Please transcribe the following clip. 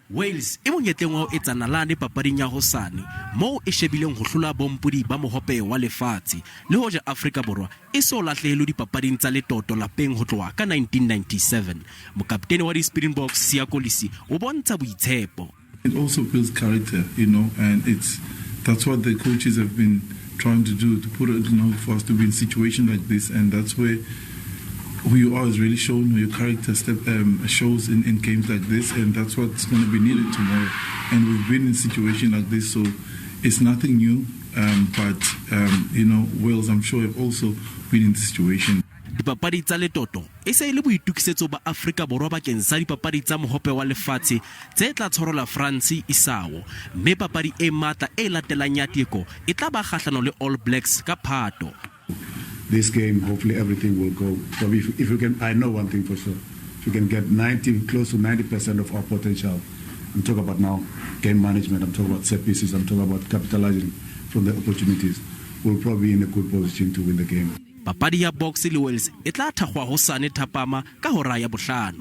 Wales e monyetleng wa ho etsa nalane papading ya hosane moo e shebileng ho hlola bompodi ba mohope wa lefatshe le hoja Afrika Borwa e so lahlehelwe dipapading tsa letoto lapeng ho tloha ka 1997. Mokaptene wa di-Springboks Siyakolisi o bontsha boitshepo. It also builds character, and that's what the coaches have been trying to do, to put it, for us to be in a situation like this, and that's where who you are is really shown, your character shows in games like this, and that's what's going to be needed tomorrow. And we've been in a situation like this, so it's nothing new, but Wales, I'm sure, have also been in the situation. Dipapadi tsa letoto e se le boitukisetso ba Afrika Borwa bakeng sa dipapadi tsa mohope wa lefatshe tse tla tshwarelwa France isawo, mme papadi e matla e latelang ya teko e tla ba kgahlano le All Blacks ka Phato. This game, hopefully everything will go. So if we can, I know one thing for sure. If we can get close to 90% of our potential, I'm talking about now game management, I'm talking about set pieces, I'm talking about capitalizing from the opportunities, we'll probably be in a good position to win the game. Papadi ya box le Wales e tla thakgwa hosane thapama ka hora ya 5.